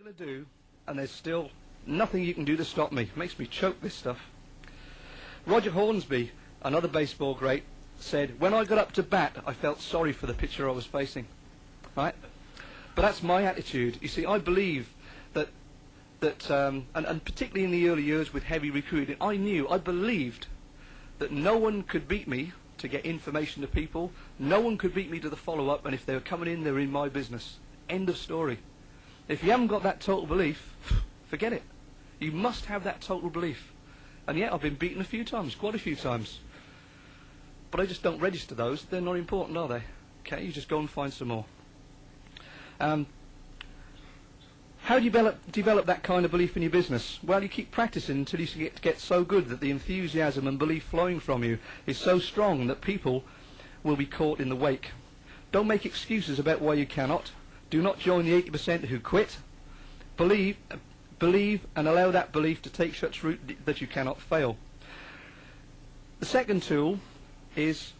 going to do, and there's still nothing you can do to stop me. Makes me choke, this stuff. Roger Hornsby, another baseball great, said, when I got up to bat, I felt sorry for the pitcher I was facing. Right? But that's my attitude. You see, I believe that and particularly in the early years with heavy recruiting, I believed that no one could beat me to get information to people. No one could beat me to the follow-up, and if they were coming in, they were in my business. End of story. If you haven't got that total belief, forget it. You must have that total belief. And yet I've been beaten a few times, quite a few times. But I just don't register those. They're not important, are they? Okay, you just go and find some more. How do you develop that kind of belief in your business? Well, you keep practicing until you get so good that the enthusiasm and belief flowing from you is so strong that people will be caught in the wake. Don't make excuses about why you cannot. Do not join the 80% who quit. Believe and allow that belief to take such root that you cannot fail. The second tool is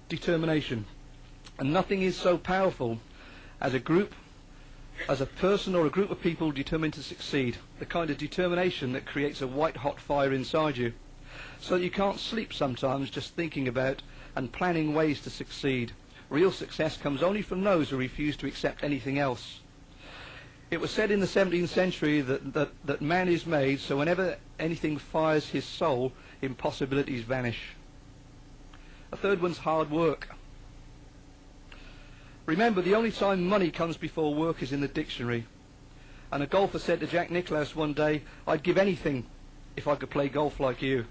determination. And nothing is so powerful as a group, as a person or a group of people determined to succeed. The kind of determination that creates a white-hot fire inside you, so that you can't sleep sometimes just thinking about and planning ways to succeed. Real success comes only from those who refuse to accept anything else. It was said in the 17th century that man is made so whenever anything fires his soul, impossibilities vanish. A third one's hard work. Remember, the only time money comes before work is in the dictionary. And a golfer said to Jack Nicklaus one day, I'd give anything if I could play golf like you.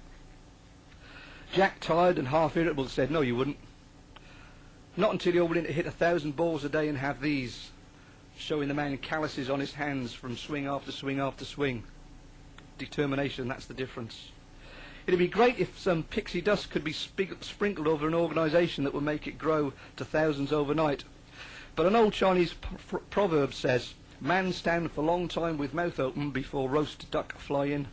Jack, tired and half irritable, said, no, you wouldn't. Not until you're willing to hit 1,000 balls a day and have these, showing the man calluses on his hands from swing after swing after swing. Determination, that's the difference. It'd be great if some pixie dust could be sprinkled over an organisation that would make it grow to thousands overnight. But an old Chinese proverb says, man stand for long time with mouth open before roast duck fly in.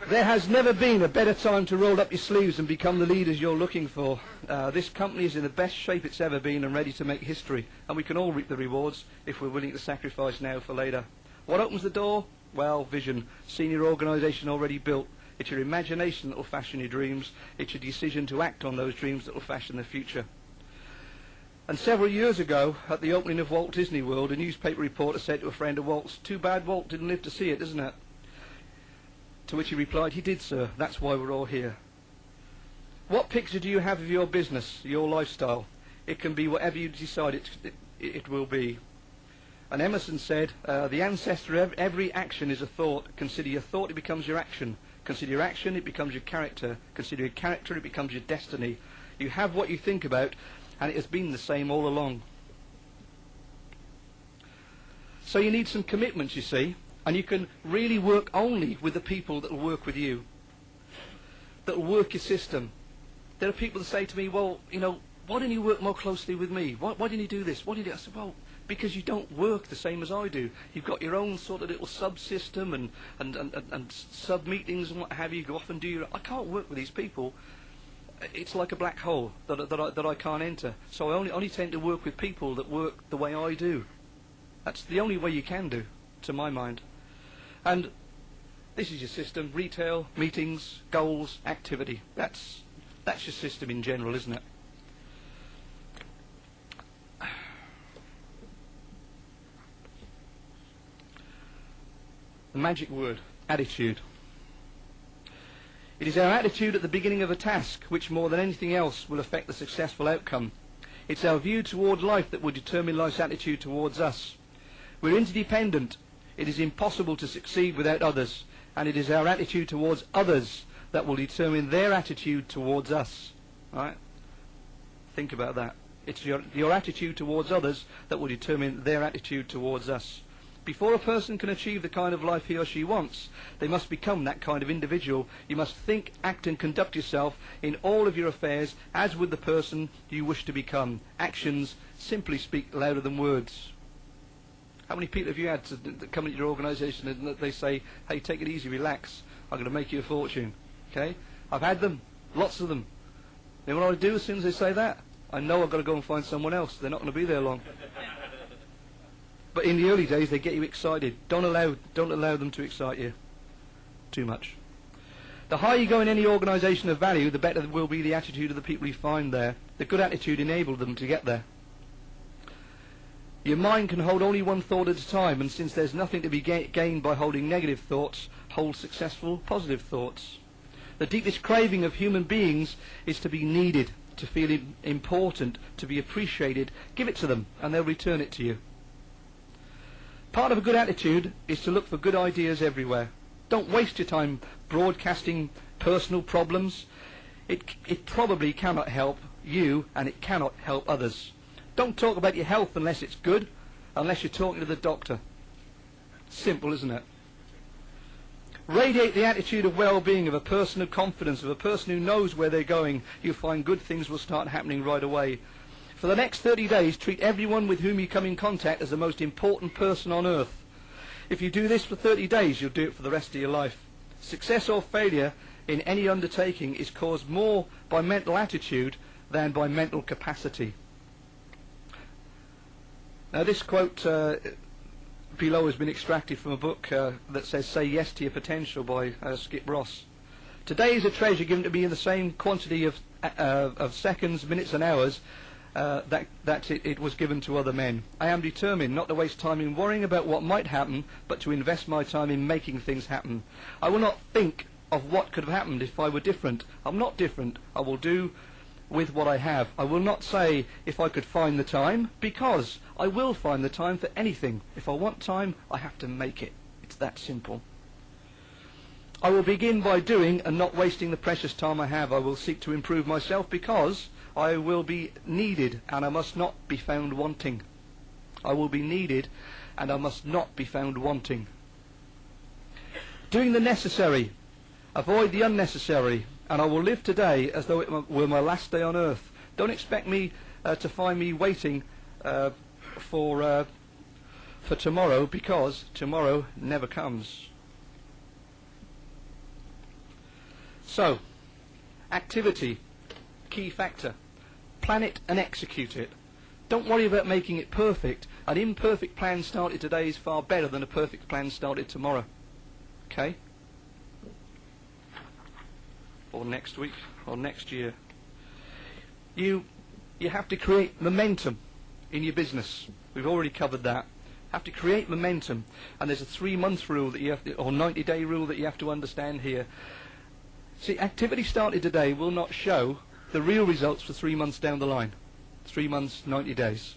There has never been a better time to roll up your sleeves and become the leaders you're looking for. This company is in the best shape it's ever been and ready to make history, and we can all reap the rewards if we're willing to sacrifice now for later. What opens the door? Well, vision. Senior organisation already built. It's your imagination that will fashion your dreams. It's your decision to act on those dreams that will fashion the future. And several years ago, at the opening of Walt Disney World, a newspaper reporter said to a friend of Walt's, too bad Walt didn't live to see it, isn't it? To which he replied, he did, sir. That's why we're all here. What picture do you have of your business, your lifestyle? It can be whatever you decide it will be. And Emerson said, the ancestor of every action is a thought. Consider your thought, it becomes your action. Consider your action, it becomes your character. Consider your character, it becomes your destiny. You have what you think about, and it has been the same all along. So you need some commitment, you see. And you can really work only with the people that will work with you, that will work your system. There are people that say to me, well, you know, why didn't you work more closely with me? Why didn't you do this? Why did you? I said, well, because you don't work the same as I do. You've got your own sort of little subsystem and sub-meetings and what have you. Go off and do your... I can't work with these people. It's like a black hole that I can't enter. So I only tend to work with people that work the way I do. That's the only way you can do, to my mind. And this is your system: retail, meetings, goals, activity. That's your system in general, isn't it? The magic word, attitude. It is our attitude at the beginning of a task which more than anything else will affect the successful outcome. It's our view toward life that will determine life's attitude towards us. We're interdependent. It is impossible to succeed without others, and it is our attitude towards others that will determine their attitude towards us. Right? Think about that. It's your attitude towards others that will determine their attitude towards us. Before a person can achieve the kind of life he or she wants, they must become that kind of individual. You must think, act and conduct yourself in all of your affairs as would the person you wish to become. Actions simply speak louder than words. How many people have you had that come into your organisation and they say, hey, take it easy, relax, I'm going to make you a fortune? Okay? I've had them, lots of them. Then what I do as soon as they say that, I know I've got to go and find someone else. They're not going to be there long. But in the early days, they get you excited. Don't allow them to excite you too much. The higher you go in any organisation of value, the better will be the attitude of the people you find there. The good attitude enabled them to get there. Your mind can hold only one thought at a time, and since there's nothing to be gained by holding negative thoughts, hold successful, positive thoughts. The deepest craving of human beings is to be needed, to feel important, to be appreciated. Give it to them, and they'll return it to you. Part of a good attitude is to look for good ideas everywhere. Don't waste your time broadcasting personal problems. It probably cannot help you, and it cannot help others. Don't talk about your health unless it's good, unless you're talking to the doctor. Simple, isn't it? Radiate the attitude of well-being, of a person of confidence, of a person who knows where they're going. You'll find good things will start happening right away. For the next 30 days, treat everyone with whom you come in contact as the most important person on earth. If you do this for 30 days, you'll do it for the rest of your life. Success or failure in any undertaking is caused more by mental attitude than by mental capacity. Now, this quote below has been extracted from a book that says "Say Yes to Your Potential" by Skip Ross. Today is a treasure given to me in the same quantity of seconds, minutes and hours that it was given to other men. I am determined not to waste time in worrying about what might happen, but to invest my time in making things happen. I will not think of what could have happened if I were different. I'm not different. I will do with what I have. I will not say if I could find the time, because I will find the time for anything. If I want time, I have to make it. It's that simple. I will begin by doing and not wasting the precious time I have. I will seek to improve myself because I will be needed and I must not be found wanting. I will be needed and I must not be found wanting. Doing the necessary. Avoid the unnecessary. And I will live today as though it were my last day on earth. Don't expect me to find me waiting for tomorrow, because tomorrow never comes. So, activity, key factor. Plan it and execute it. Don't worry about making it perfect. An imperfect plan started today is far better than a perfect plan started tomorrow. Okay? Or next week, or next year. You have to create momentum in your business. We've already covered that. Have to create momentum, and there's a 3-month rule that you have to, or 90-day rule that you have to understand here. See, activity started today will not show the real results for 3 months down the line. 3 months, 90 days.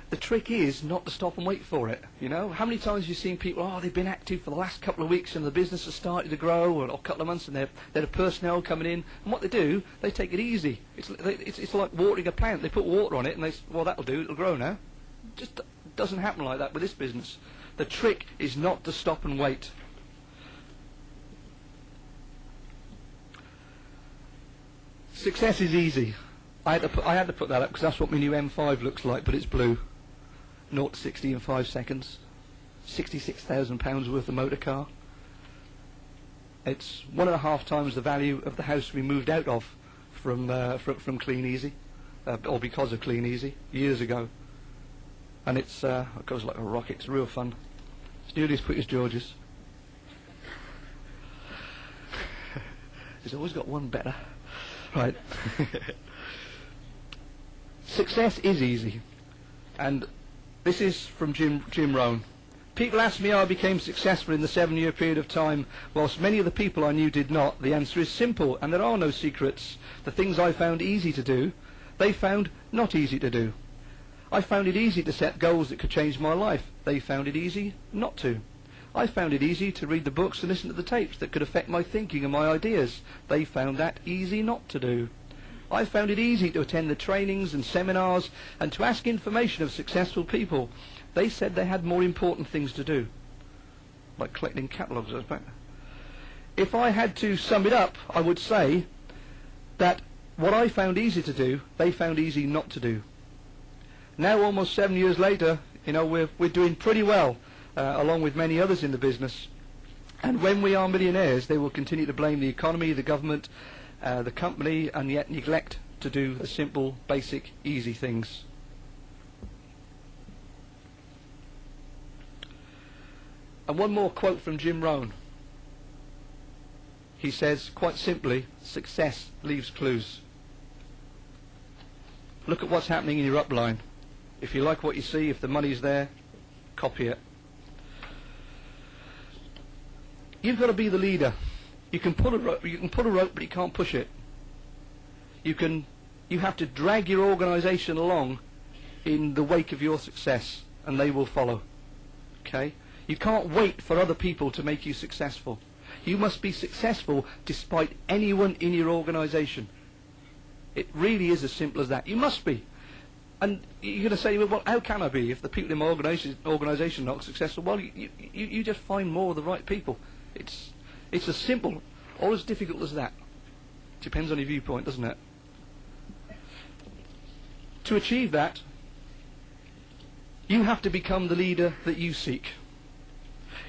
The trick is not to stop and wait for it. You know, how many times have you seen people, they've been active for the last couple of weeks and the business has started to grow, or a couple of months, and they're the personnel coming in, and what they do, they take it easy. It's like watering a plant. They put water on it and they say, well, that'll do, it'll grow now. It just doesn't happen like that with this business. The trick is not to stop and wait. Success is easy. I had to put that up because that's what my new M5 looks like, but it's blue. 0 to 60 in 5 seconds. £66,000 worth of motor car. It's 1.5 times the value of the house we moved out of from Clean Easy, or because of Clean Easy, years ago. And it goes like a rocket. It's real fun. It's nearly as quick as George's. He's always got one better. Right. Success is easy, and this is from Jim Rohn. People ask me how I became successful in the 7-year period of time, whilst many of the people I knew did not. The answer is simple, and there are no secrets. The things I found easy to do, they found not easy to do. I found it easy to set goals that could change my life. They found it easy not to. I found it easy to read the books and listen to the tapes that could affect my thinking and my ideas. They found that easy not to do. I found it easy to attend the trainings and seminars and to ask information of successful people. They said they had more important things to do, like collecting catalogues. If I had to sum it up, I would say that what I found easy to do, they found easy not to do. Now, almost 7 years later, we're doing pretty well, along with many others in the business. And when we are millionaires, they will continue to blame the economy, the government, the company, and yet neglect to do the simple, basic, easy things. And one more quote from Jim Rohn. He says, quite simply, success leaves clues. Look at what's happening in your upline. If you like what you see, if the money's there, copy it. You've got to be the leader. You can pull a rope, but you can't push it. You have to drag your organisation along in the wake of your success, and they will follow. Okay? You can't wait for other people to make you successful. You must be successful despite anyone in your organisation. It really is as simple as that. You must be. And you're going to say, well, how can I be if the people in my organisation are not successful? Well, you just find more of the right people. It's as simple or as difficult as that. Depends on your viewpoint, doesn't it? To achieve that, you have to become the leader that you seek.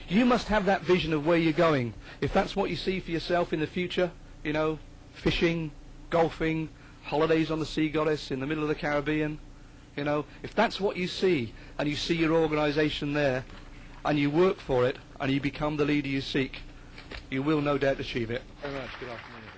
You must have that vision of where you're going. If that's what you see for yourself in the future, you know, fishing, golfing, holidays on the Sea Goddess in the middle of the Caribbean, you know, if that's what you see, and you see your organisation there, and you work for it, and you become the leader you seek, you will no doubt achieve it. Very much. Good afternoon.